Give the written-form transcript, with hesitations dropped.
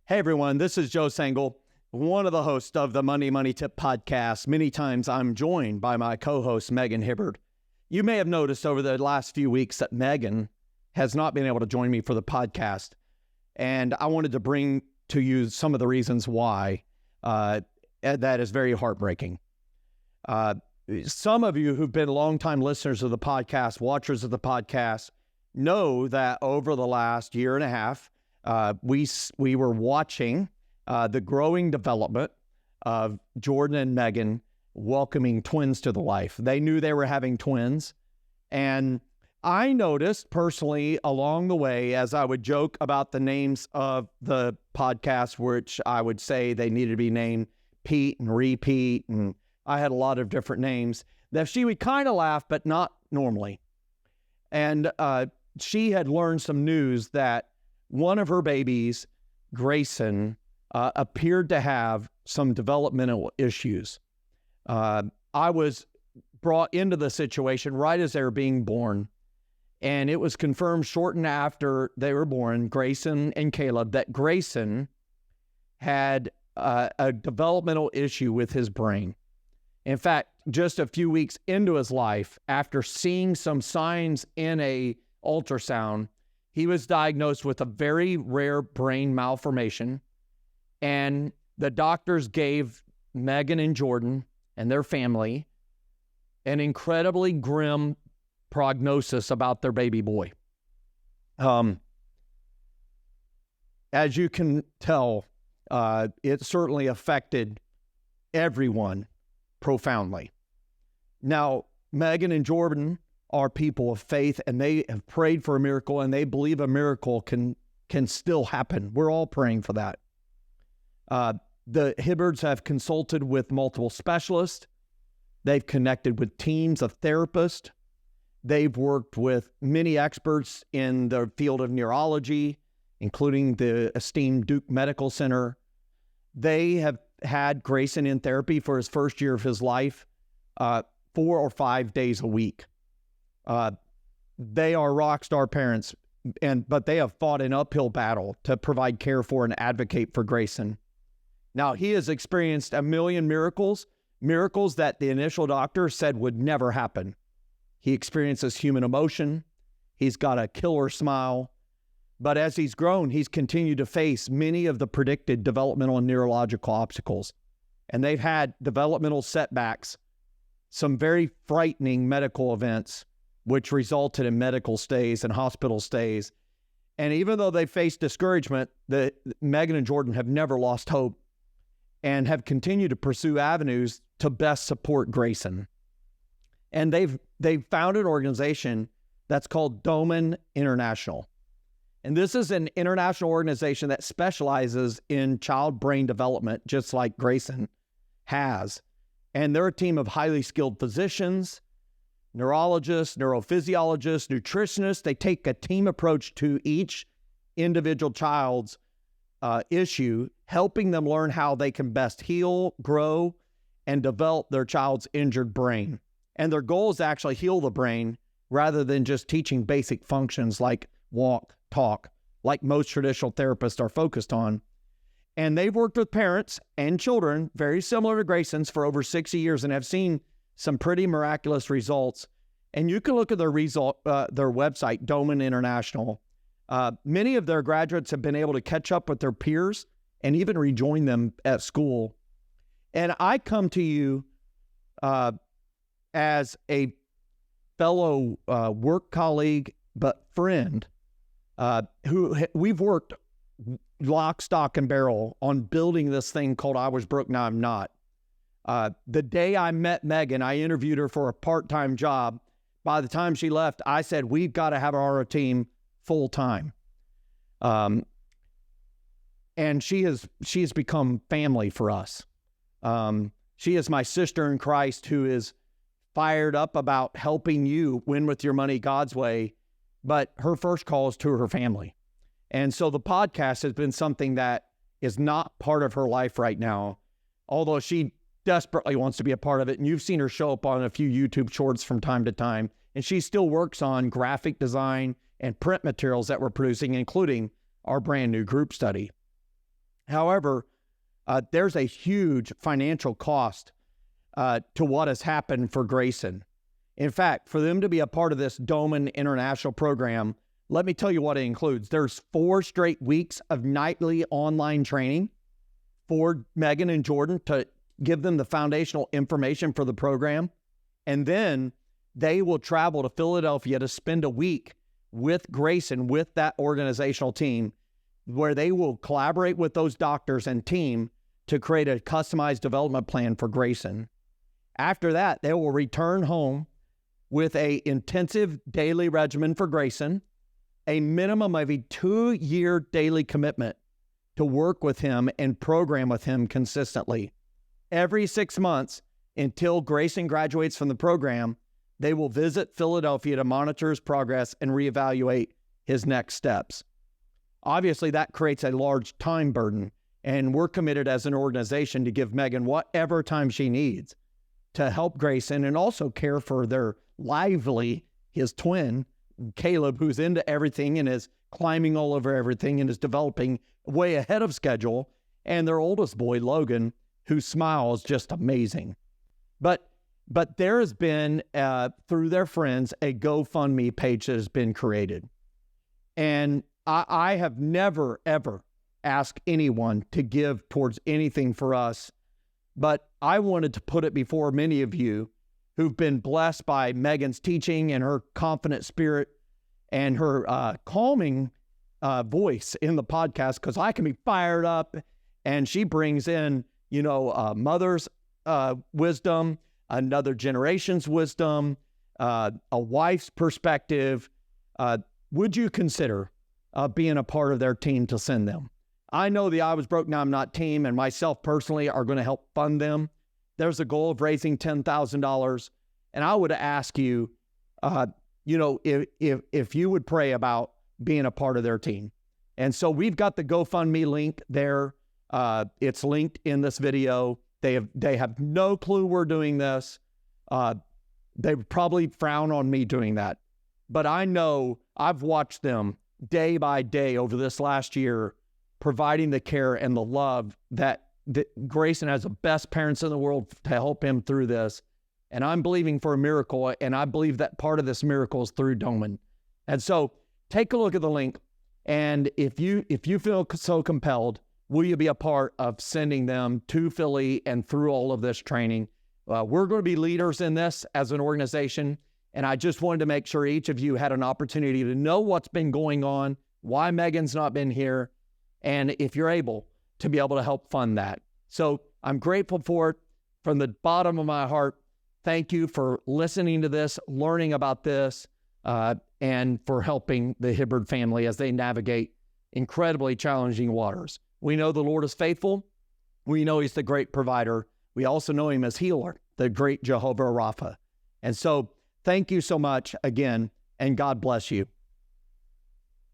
Hey everyone, this is Joe Sangel, one of the hosts of the Money Money Tip podcast. Many times I'm joined by my co-host, Megan Hibbard. You may have noticed over the last few weeks that Megan has not been able to join me for the podcast. And I wanted to bring to you some of the reasons why that is very heartbreaking. Some of you who've been longtime listeners of the podcast, watchers of the podcast, know that over the last year and a half, we were watching the growing development of Jordan and Megan welcoming twins to the life. They knew they were having twins. And I noticed personally along the way, as I would joke about the names of the podcast, which I would say they needed to be named Pete and Repeat, and I had a lot of different names, that she would kind of laugh, but not normally. And she had learned some news that one of her babies, Grayson, appeared to have some developmental issues. I was brought into the situation right as they were being born, and it was confirmed shortly after they were born, Grayson and Caleb, that Grayson had a developmental issue with his brain. In fact, just a few weeks into his life, after seeing some signs in a ultrasound, he was diagnosed with a very rare brain malformation, and the doctors gave Megan and Jordan and their family an incredibly grim prognosis about their baby boy. As you can tell, it certainly affected everyone profoundly. Now, Megan and Jordan are people of faith, and they have prayed for a miracle, and they believe a miracle can still happen. We're all praying for that. The Hibbards have consulted with multiple specialists. They've connected with teams of therapists. They've worked with many experts in the field of neurology, including the esteemed Duke Medical Center. They have had Grayson in therapy for his first year of his life, 4 or 5 days a week. They are rock star parents, but they have fought an uphill battle to provide care for and advocate for Grayson. Now, he has experienced a million miracles that the initial doctor said would never happen. He experiences human emotion. He's got a killer smile. But as he's grown, he's continued to face many of the predicted developmental and neurological obstacles. And they've had developmental setbacks, some very frightening medical events, which resulted in medical stays and hospital stays. And even though they faced discouragement, Megan and Jordan have never lost hope and have continued to pursue avenues to best support Grayson. And they've founded an organization that's called Domen International. And this is an international organization that specializes in child brain development, just like Grayson has. And they're a team of highly skilled physicians, neurologists, neurophysiologists, nutritionists. They take a team approach to each individual child's issue, helping them learn how they can best heal, grow, and develop their child's injured brain. And their goal is to actually heal the brain rather than just teaching basic functions like walk, talk, like most traditional therapists are focused on. And they've worked with parents and children, very similar to Grayson's, for over 60 years and have seen some pretty miraculous results. And you can look at their website, Domen International. Many of their graduates have been able to catch up with their peers and even rejoin them at school. And I come to you as a fellow work colleague, but friend, who we've worked lock, stock, and barrel on building this thing called I Was Broke, Now I'm Not. The day I met Megan, I interviewed her for a part-time job. By the time she left, I said, we've got to have our team full-time. And she has become family for us. She is my sister in Christ who is fired up about helping you win with your money God's way, but her first call is to her family. And so the podcast has been something that is not part of her life right now, although she desperately wants to be a part of it. And you've seen her show up on a few YouTube shorts from time to time. And she still works on graphic design and print materials that we're producing, including our brand new group study. However, there's a huge financial cost to what has happened for Grayson. In fact, for them to be a part of this Doman International program, let me tell you what it includes. There's 4 straight weeks of nightly online training for Megan and Jordan to give them the foundational information for the program. And then they will travel to Philadelphia to spend a week with Grayson, with that organizational team, where they will collaborate with those doctors and team to create a customized development plan for Grayson. After that, they will return home with an intensive daily regimen for Grayson, a minimum of a 2-year daily commitment to work with him and program with him consistently. Every 6 months until Grayson graduates from the program, they will visit Philadelphia to monitor his progress and reevaluate his next steps. Obviously, that creates a large time burden, and we're committed as an organization to give Megan whatever time she needs to help Grayson and also care for their lively, his twin, Caleb, who's into everything and is climbing all over everything and is developing way ahead of schedule, and their oldest boy, Logan, whose smile is just amazing. But there has been, through their friends, a GoFundMe page that has been created. And I have never, ever asked anyone to give towards anything for us, but I wanted to put it before many of you who've been blessed by Megan's teaching and her confident spirit and her calming voice in the podcast, because I can be fired up, and she brings in, mother's wisdom, another generation's wisdom, a wife's perspective. Would you consider being a part of their team to send them? I know the I Was Broke Now I'm Not team and myself personally are going to help fund them. There's a goal of raising $10,000. And I would ask you, if you would pray about being a part of their team. And so we've got the GoFundMe link there. It's linked in this video. They have no clue we're doing this. They would probably frown on me doing that. But I know I've watched them day by day over this last year, providing the care and the love that Grayson has the best parents in the world to help him through this. And I'm believing for a miracle, and I believe that part of this miracle is through Doman. And so take a look at the link, and if you feel so compelled, will you be a part of sending them to Philly and through all of this training? We're going to be leaders in this as an organization, and I just wanted to make sure each of you had an opportunity to know what's been going on, why Megan's not been here, and if you're able to be able to help fund that. So I'm grateful for it from the bottom of my heart. Thank you for listening to this, learning about this, and for helping the Hibbard family as they navigate incredibly challenging waters. We know the Lord is faithful. We know he's the great provider. We also know him as healer, the great Jehovah Rapha. And so thank you so much again, and God bless you.